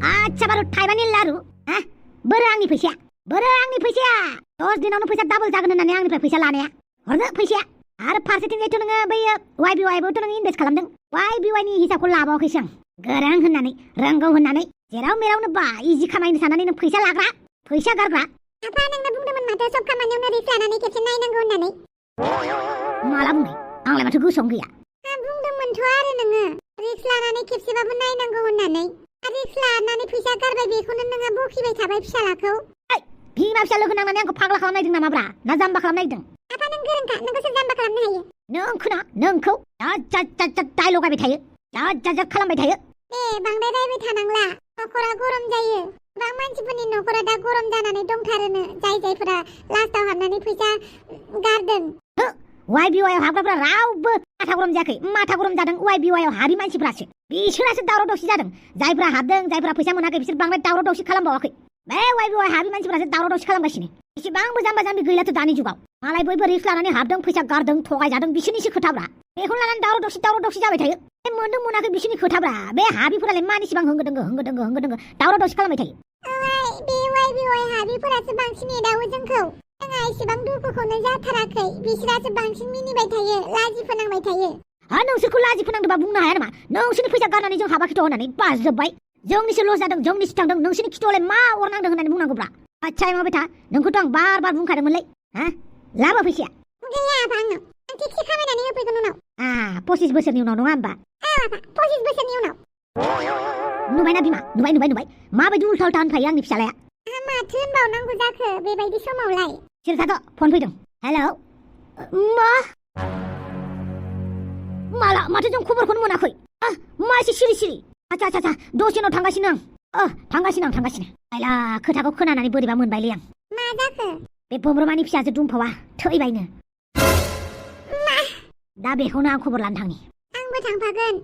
आच्छा बारु थाइबानि लारु हा बोरो आंनि फैसाया 10 दिनावनो फैसा डाबल जागोन होननानै आंनिफ्राय फैसा लानाया हरनो फैसाया आरो फारसेथिंजायथ' नोङो बैयो YBYबोथ' नों इनभेस्ट खालामदों YBYनि हिसाबखौ लाबावाखैसो आं गोरों होननानै रोंगौ होननानै जेराव मेरावनो बा इजि खामायनो साननानै नों फैसा लाग्रा फैसा गारग्रा आफा नोंनो बुंदोंमोन माथो सब खामानियावनो रिस्क लानानै खेबसे नायनांगौ होननानै माला बुंनाय आंलाय माथो गोसोआवनो गैया बुंदोंमोनथ' आरो नोङो रिस्क लानानै खेबसेबाबो नायनांगौ होननानै रिस्क लानानै फैसा गारबाय बेखौनो नोङो बखिबाय थाबाय फिसालाखौ बिमा फिसा लोगो नांनानै आंखौ फाग्ला खालामनायदों नामाब्रा ना जाम्बा खालामनायदों आफा नों गोरोंखा नोंखौ सोर जाम्बा खालामनो हायो नोंखौ डायलग गायबाय थायो जा खालामबाय थायो बांद्राय रायबाय थानांला नखरा गरम जायो गोबां मानसिफोरनि नखरा दा गरम जानानै दंथारोनो जायफोरा लास्टाव हाबनानै फैसा गारदों YBY आव हाबग्राफ्रा रावबो माथा गरम जायाखै माथा गरम जादों YBY आव हाबि मानसिफोरासो बिसोरासो दावराव दावसि जादों जायफ्रा हाबदों जायफ्रा फैसा मोनाखै बिसोर बांद्राय दावराव दावसि खालामबावाखै बे YBY हाबि मानसिफोरासो दावराव दावसि खालामगासिनो एसेबांबो जाम्बा जाम्बि गैलाथ' दानि जुगाव मालाय बयबो रिस्क लानानै हाबदों फैसा गारदों थगायजादों बिसोरनिसो खोथाब्रा बेखौनो लानानै दावराव दावसि जाबाय थायो मोनदों मोनाखै बिसोरनि खोथाब्रा बे हाबिफोरालाय मानि सिबां होंगो दोंगो दावराव दावसि खालामबाय थायो बे YBY हाबिफोरासो बांसिन एदावो जोंखौ जोंहा एसेबां दुखुखौनो जाथाराखै बिसोरासो बांसिन मिनिबाय थायो लाजि फोनांबाय थायो नोंसोरखौ लाजि फोनांदोंबा बुंनो हाया नामा नोंसोरनि फैसा गारनानै जों हाबाखैथ' होननानै बाजोब्बाय जोंनिसो लस जादों जोंनिसो थांदों नोंसोरनि खिथुआवलाय मा अरनांदों होननानै बुंनांगौब्रा आच्छा माबाय था नोंखौथ' आं बार बुंखादोंमोनलै लाबो फैसाया गैया आफा आंनाव आं थिगसे खामायनानै होफैगोन उनाव 25 बोसोरनि उनाव नङा होमबा आफा 25 बोसोरनि उनाव नुबायना बिमा नुबाय माबायदि उल्था उल्था होनफायो आंनि फिसालाया माथो होनबावनांगौ जाखो बेबायदि समावलाय सिरथाथ' फन फैदों हेलौ माला माथो जों खबरखौनो मोनाखै मा एसे सिरि आच्छा दसेनाव थांगासिनो आं थांगासिनो आइला खोथाखौ खोनानानै बोरैबा मोनबायलै आं मा जाखो बे बोम्ब्रमानि फिसाजो दुमफावा थैबायनो दा बेखौनो आं खबर लानो थांनि आंबो थांफागोन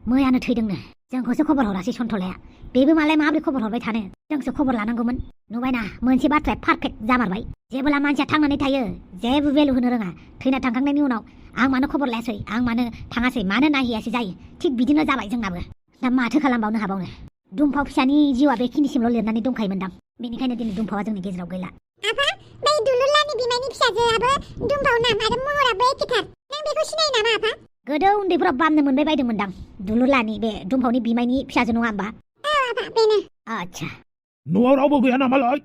मैयानो थैदोंनो जोंखौसो खबर हरासै सन्थलाया बेबो मालाय माब्रै खबर हरबाय थानो जोंसो खबर लानांगौमोन नुबायना मोनसे बाथ्राया पारफेक्ट जामारबाय जेब्ला मानसिया थांनानै थायो जेबो भेलु होनो रोङा थैना थांखांनायनि उनाव आं मानो खबर लायासै आं मानो थाङासै मानो नायहैयासै जायो थिग बिदिनो जाबाय जोंनाबो दा माथो खालामबावनो हाबावनो दुमफाव फिसानि जिउआ बेखिनिसिमल' लिरनानै दंखायोमोनदां बेनिखायनो दिनै दुमफावा जोंनि गेजेराव गैला आफा बै दुलुरलानि बिमायनि फिसाजोआबो दुमफाव नाम आरो महराबो एखेथार नों बेखौ सिनायो नामा आफा गोदो उन्दैफोराव बामनो मोनबाय बायदोंमोनदां दुलुरलानि बे दुमफावनि बिमायनि फिसाजो नङा होमबा आफा बेनो आच्छा न'आव रावबो गैया नामालाय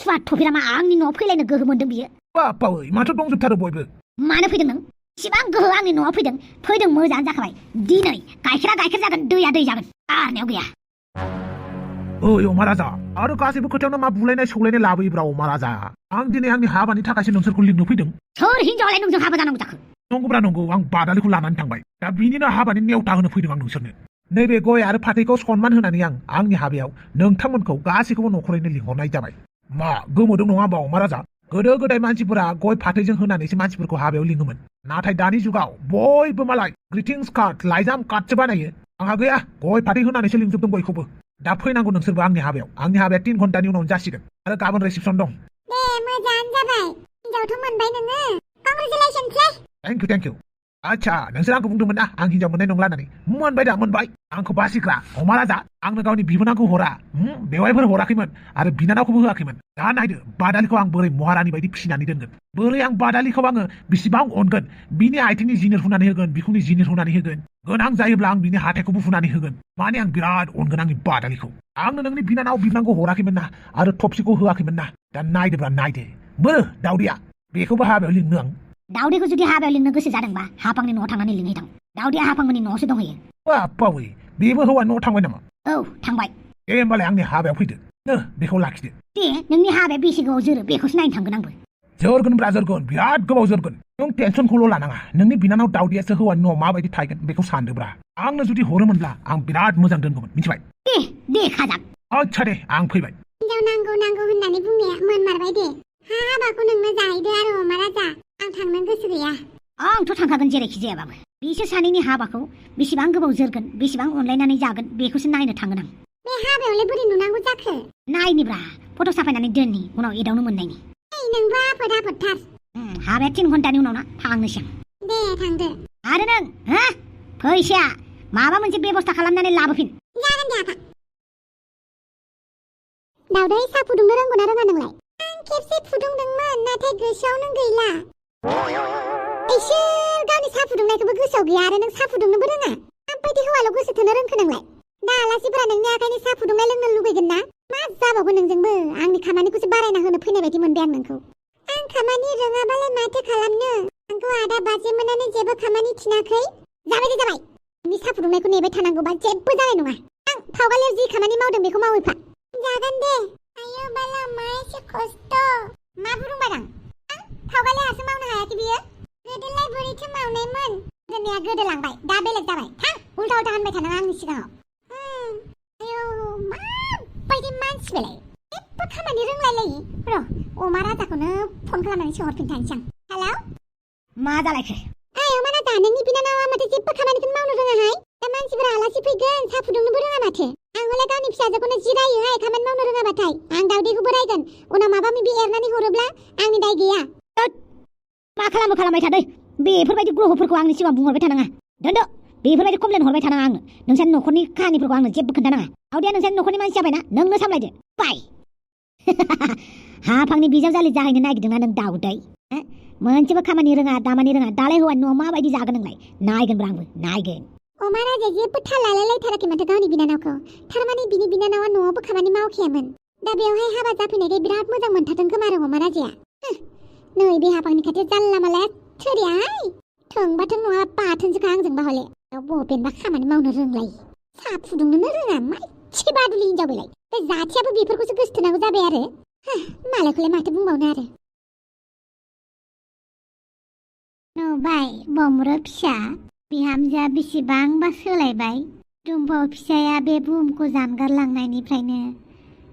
स्वाद टपिरामा आंनि न'आव फैलायनो गोहो मोनदों बियो बापावै माथो दंजोबथारो बयबो मानो फैदों नों इसिबां गोहो आंनि न'आव फैदों मोजाङानो जाखाबाय दिनै गाइखेरा गाइखेर जागोन दैया दै जागोन आरनायाव गैया ओइ अमा राजा आरो गासैबो खोथायावनो मा बुलायनाय सौलायनाय लाबोयोब्रा अमा राजा आं दिनै आंनि हाबानि थाखायसो नोंसोरखौ लिंनो फैदों सोर हिनजावालाय नोंजों हाबा जानांगौ जाखो नंगौब्रा नंगौ आं बादालिखौ लानानै थांबाय दा बिनिनो हाबानि नेवथा होनो फैदों आं नोंसोरनो नैबे गय आरो फाथैखौ सनमान होनानै आं आंनि हाबायाव नोंथांमोनखौ गासैखौबो न'खरैनो लिंहरनाय जाबाय मा गोमोदों नङा होमबा अमा राजा गोदो गोदाय मानसिफोरा गय फाथैजों होनानैसो मानसिफोरखौ हाबायाव लिङोमोन नाथाय दानि जुगाव बयबो मालाय ग्रिटिंस कार्ड लाइजाम कार्डसो बानायो आंहा गैया गय फाथै होनानैसो लिंजोबदों बयखौबो दा फैनांगौ नोंसोरबो आंनि हाबाया 3 घन्टानि उनाव जासिगोन आरो गाबोन रिसेपसन दं दे मोजाङानो जाबाय हिनजावथ' मोनबाय नोङो कंग्रेचुलेसनसै थेंक इउ आच्छा नोंसोर आंखौ बुंदोंमोन ना आं हिनजाव मोननाय नंला होननानै मोनबाय आंखौ बासिग्रा अमा राजा आंनो गावनि बिबोनांखौ हरा बेवाइफोर हराखैमोन आरो बिनानावखौबो होआखैमोन दा नायदो बादालिखौ आं बोरै महारानि बायदि फिसिनानै दोनगोन बोरै आं बादालिखौ आङो बेसेबां अनगोन बिनि आथिंनि जिनिर हुनानै होगोन बिखुंनि जिनिर हुनानै होगोन गोनां जायोब्ला आं बिनि हाथाइखौबो हुनानै होगोन माने आं बिराद अनगोन आंनि बादालिखौ आंनो नोंनि बिनानाव बिबोनांखौ हराखैमोन ना आरो थफसिखौ होआखैमोन ना दा नायदो बोरो दाउदैया बेखौबो हाबायाव लिंनो आं दाउदैखौ जुदि हाबायाव लिंनो गोसो जादोंबा हाफांनि न'आव थांनानै लिंहैथां दाउदैया हाफांमोननि न'आवसो दंहैयो बापावै बेबो हौवा न'आव थांबाय नामा औ थांबाय दे होमबालाय आंनि हाबायाव फैदो बेखौ लाखिदो दे नोंनि हाबाया बेसे गोबाव जोरो बेखौसो नायनो थांगोन आंबो जोरगोन बिराद गोबाव जोरगोन नों टेनसनखौल' लानाङा नोंनि बिनानाव दाउदैयासो हौवानि न'आव माबायदि थायगोन बेखौ सानदोब्रा आंनो जुदि हरोमोनब्ला आं बिराद मोजां दोनगौमोन मिथिबाय दे खाजाक आच्छा दे आं फैबाय हिनजाव नांगौ होननानै बुंनाया मोनमारबाय दे हाबाखौ नोंनो जाहैदो आरो अमा राजा आं थांनो गोसो गैया आंथ' थांखागोन जेरैखि जायाबाबो बिसोर सानैनि हाबाखौ बेसेबां गोबाव जोरगोन बेसेबां अनलायनानै जागोन बेखौसो नायनो थांगोन आं बे हाबायावलाय बोरै नुनांगौ जाखो नायनिब्रा फट' साफायनानै दोननि उनाव एदावनो मोननायनि नोंबो आफोदथार हाबाया 3 घन्टानि उनाव ना थांनोसै आं दे थांदो आरो नों फैसाया माबा मोनसे बेबस्था खालामनानै लाबोफिन जागोन दे आफा दावदै साहा फुदुंनो रोंगौना रोङा नोंलाय आं खेबसे फुदुंदोंमोन नाथाय गोसोआवनो गैला इसोर गावनि साहा फुदुंनायखौबो गोसोआव गैया आरो नों साहा फुदुंनोबो रोङा माबायदि हौवाल' गोसो थोनो रोंखो नोंलाय दा आलासिफोरा नोंनि आखाइनि साहा फुदुंनाय लोंनो लुगैगोन ना मा जाबावगोन नोंजोंबो आंनि खामानिखौसो बारायना होनो फैनाय बायदि मोनबाय आं नोंखौ आं खामानि रोङाबालाय माथो खालामनो आंखौ आदा बाजैमोनानो जेबो खामानि थिनाखै जाबाय नोंनि साहा फुदुंनायखौ नेबाय थानांगौबा जेबो जानाय नङा आं फावगालियाव जि खामानि मावदों बेखौ मावैफा जागोन दे आयौ बाला मा एसे खस्थ' मा फुदुंबाय आं फावगालियासो मावनो हायाखै बियो गोदोलाय बोरैथो मावनायमोन गोदोनाया गोदोलांबाय दा बेलेग जाबाय थां उल्था उल्था होनबाय थानाङा आंनि सिगाङाव आयौ माबायदि मानसि बेलाय जेबो खामानि रोंलायलायि र' अमा राजाखौनो फन खालामनानै सोंहरफिनथानोसै आं हेलौ मा जालायखो अमा राजा नोंनि बिनानावा माथो जेबो खामानिखौनो मावनो रोङाहाय दा मानसिफोरा आलासि फैगोन साहा फुदुंनोबो रोङा माथो आं हले गावनि फिसाजोखौनो जिरायोहाय खामानि मावनो रोङाबाथाय आं दावदैखौबो रायगोन उनाव माबा माबि एरनानै हरोब्ला आंनि दाय गैया मा खालामबाय थादो बेफोरबायदि ग्रहफोरखौ आंनि सिगाङाव बुंहरबाय थानाङा दोनदो बेफोरबायदि कमप्लेन हरबाय थानाङा आंनो नोंसानि न'खरनि खाहानिफोरखौ आंनो जेबो खोन्थानाङा दावदैया नोंसानि न'खरनि मानसि जाबायना नोंनो सामलायदो बाय हाफांनि बिजावजालि जाहैनो नागिरदोंना नों दावदै मोनसेबो खामानि रोङा दामानि रोङा दालाय हौवानि न'आव माबायदि जागोन नोंलाय नायगोनब्रा आंबो नायगोन अमा राजाया जेबो थाल लालायलायथाराखै माथो गावनि बिनानावखौ थारमाने बिनि बिनानावा न'आवबो खामानि मावखायामोन दा बेवहाय हाबा जाफैनायखाय बिराद मोजां मोनथारदों खोमा आरो अमा राजाया नै बे हाफांनि खाथियाव जानला मालाया थोरियाहाय थोंबाथ' न'आ बाथोनसोखा आंजोंबा हले बबेनबा खामानि मावनो रोंलाय साहा फुदुंनोनो रोङा मानसि बादुलि हिनजाव बेलाय बे जाथियाबो बेफोरखौसो गोसोथोनांगौ जाबाय आरो मालायखौलाय माथो बुंबावनो आरो नुबाय बमरो फिसा बिहामजोआ बेसेबांबा सोलायबाय दुम्बाव फिसाया बे बुहुमखौ जानगारलांनायनिफ्रायनो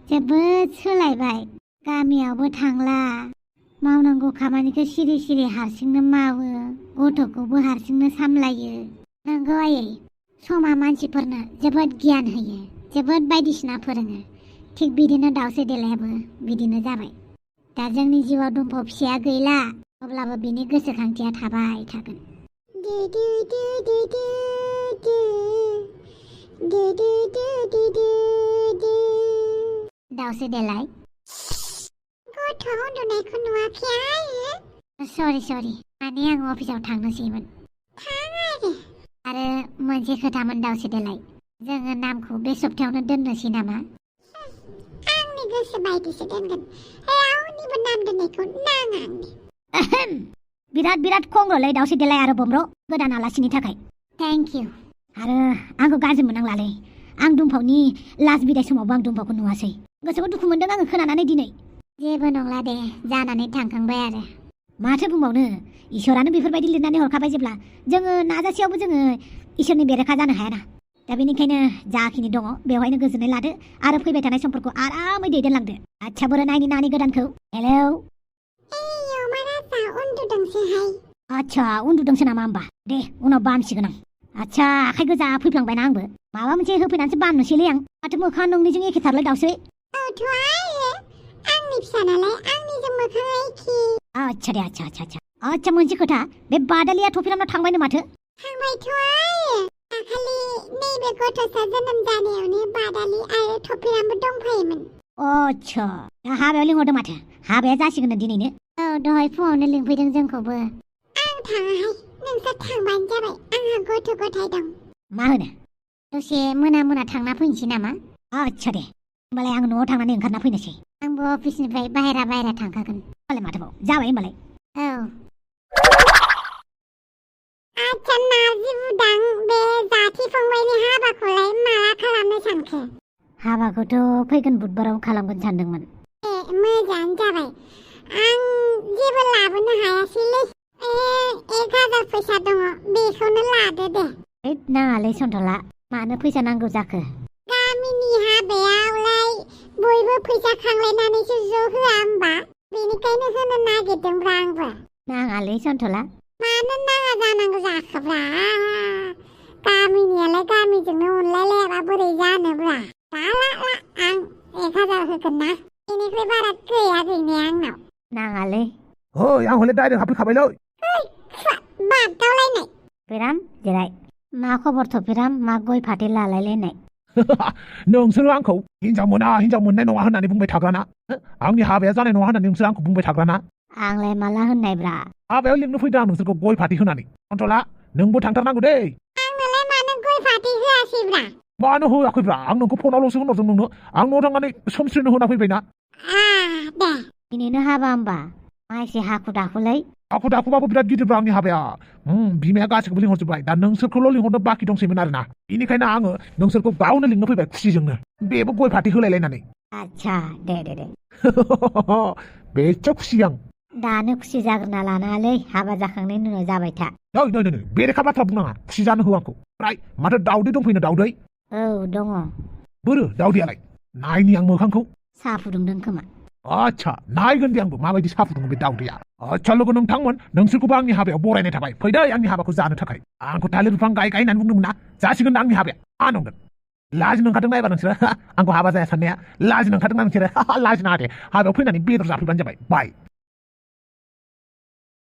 जोबोद सोलायबाय गामियावबो थांला मावनांगौ खामानिखौ सिरि सिरि हारसिंनो मावो गथ'खौबो हारसिंनो सामलायो नंगौ आयै समा मानसिफोरनो जोबोद गियान होयो जोबोद बायदिसिना फोरोङो थिग बिदिनो दाउसे देलायाबो बिदिनो जाबाय दा जोंनि जिउआव दुम्बाव फिसाया गैला अब्लाबो बिनि गोसोखांथिया थाबाय थागोन दाउसे देलाय गथ' उन्दुनायखौ नुवाखै सरि माने आं अफिसाव थांनोसैमोन आरो मोनसे खोथामोन दाउसे देलाय जोङो नामखौ बे सप्तायावनो दोननोसै नामा आंनि गोसो बायदिसो दोनगोन रावनिबो नाम दोननायखौ नाङा आंनि बिराद खंग्रलै दाउसे देलाय आरो बमरो गोदान आलासिनि थाखाय थेंक इउ आरो आंखौ गाज्रि मोननांलालै आं दुम्फावनि लास्ट बिदाय समावबो आं दुम्फावखौ नुवासै गोसोखौ दुखु मोनदों आङो खोनानानै दिनै जेबो नंला दे जानानै थांखांबाय आरो माथो बुंबावनो इसोरानो बेफोरबायदि लिरनानै हरखाबाय जेब्ला जोङो नाजासेयावबो जोङो इसोरनि बेरेखा जानो हायाना दा बेनिखायनो जाखिनि दङ बेवहायनो गोजोननाय लादो आरो फैबाय थानाय समफोरखौ आरामै दैदेनलांदो आच्छा बोरो नायनि नानि गोदानखौ हेलौ आच्छा उन्दुदोंसो नामा होमबा दे उनाव बामसिगोन आं आच्छा आखाइ गोजा फैफ्लांबायना आंबो माबा मोनसे होफैनानैसो बामनोसैलै आं माथो मोखाङा नोंनिजों एखेथारलै दाउसै आंनि फिसा नालाय आंनिजों मोखां एखे आच्छा दे आच्छा मोनसे खोथा बे बादालिया टपिरामनाव थांबायनो माथो थांबायथ' दाखालि नैबे गथ'सा जोनोम जानायावनो बादालि आरो टपिरामबो दंफायोमोन आच्छा दा हाबायाव लिंहरदों माथो हाबाया जासिगोन दिनैनो दहाय फुङावनो लिंफैदों जोंखौबो आं थाङाहाय नोंसोर थांबानो जाबाय आंहा गथ' गथाय दं मा होनो दसे मोना थांना फैनोसै नामा आच्छा दे होमबालाय आं न'आव थांनानै ओंखारना फैनोसै आंबो अफिसनिफ्राय बाहेरा थांखागोन होमबालाय माथोबाव जाबाय होमबालाय आच्छा नारजि बुदां बे जाथि फंबायनि हाबाखौलाय माला खालामनो सानखो हाबाखौथ' फैगोन बुधबाराव खालामगोन सानदोंमोन मोजाङानो जाबाय आं जेबो लाबोनो हायासैलै 1000 फैसा दङ बेखौनो लादो दे नाङालै सन्थला मानो फैसा नांगौ जाखो गामिनि हाबायावलाय बयबो फैसा खांलायनानैसो ज' होआ होमबा बेनिखायनो होनो नागिरदोंब्रा आंबो नाङालै सन्थला मानो नाङा जानांगौ जाखोब्रा गामिनियालाय गामिजोंनो अनलायलायाबा बोरै जानोब्रा ला आं 1000 होगोन ना बेनिफ्राय बारा गैया गैनाया आंनाव नाङालै ओइ आं हले डाइरेक्ट हाबफैखाबायलै बागदावलायनाय टपिराम जिराय मा खबर टपिराम मा गय फाथै लालायलायनाय नोंसोरो आंखौ हिनजाव मोननाय नङा होननानै बुंबाय थाग्राना आंनि हाबाया जानाय नङा होननानै नोंसोरो आंखौ बुंबाय थाग्राना आंलाय माला होननायब्रा हाबायाव लिंनो फैदों आं नोंसोरखौ गय फाथै होनानै कन्ट्रला नोंबो थांथारनांगौ दै आंनोलाय मानो गय फाथै होआसैब्रा मानो होआखैब्रा आं नोंखौ फनावल'सो होनहरदों नोंनो आं न'आव थांनानै सोमस्रिनो होना फैबायना दे दिनैनो हाबा होमबा मा एसे हाखु दाखुलै हाखु दाखुबाबो बिराद गिदिरब्रा आंनि हाबाया बिमाया गासैखौबो लिंहरजोब्बाय दा नोंसोरखौल' लिंहरनो बाखि दंसैमोन आरोना बेनिखायनो आङो नोंसोरखौ गावनो लिंनो फैबाय खुसिजोंनो बेबो गय फाथै होलायलायनानै आच्छा दे बेसे खुसि आं दानो खुसि जाग्रोना लानाङालै हाबा जाखांनायनि उनाव जाबाय था नै बेरेखा बाथ्रा बुंनाङा खुसि जानो हो आंखौ फ्राय माथो दाउदै दंफैनो दाउदै औ दङ बोरो दाउदैयालाय नायनि आं मोखांखौ साहा फुदुंदों खोमा आच्छा नायगोन दे आंबो माबायदि साहा फुदुङो बे दाउदैया आच्छा लोगो नोंथांमोन नोंसोरखौबो आंनि हाबायाव बरायनाय थाबाय फैदै आंनि हाबाखौ जानो थाखाय आंखौ थालिर बिफां गाय होननानै बुंदोंमोन ना जासिगोन आंनि हाबाया नंगोन लाजिनो ओंखारदों नायबा नोंसोरो आंखौ हाबा जाया साननाया लाजिनो ओंखारदों ना नोंसोरो लाजिनाङा दे हाबायाव फैनानै बेदर जाफैबानो जाबाय बाय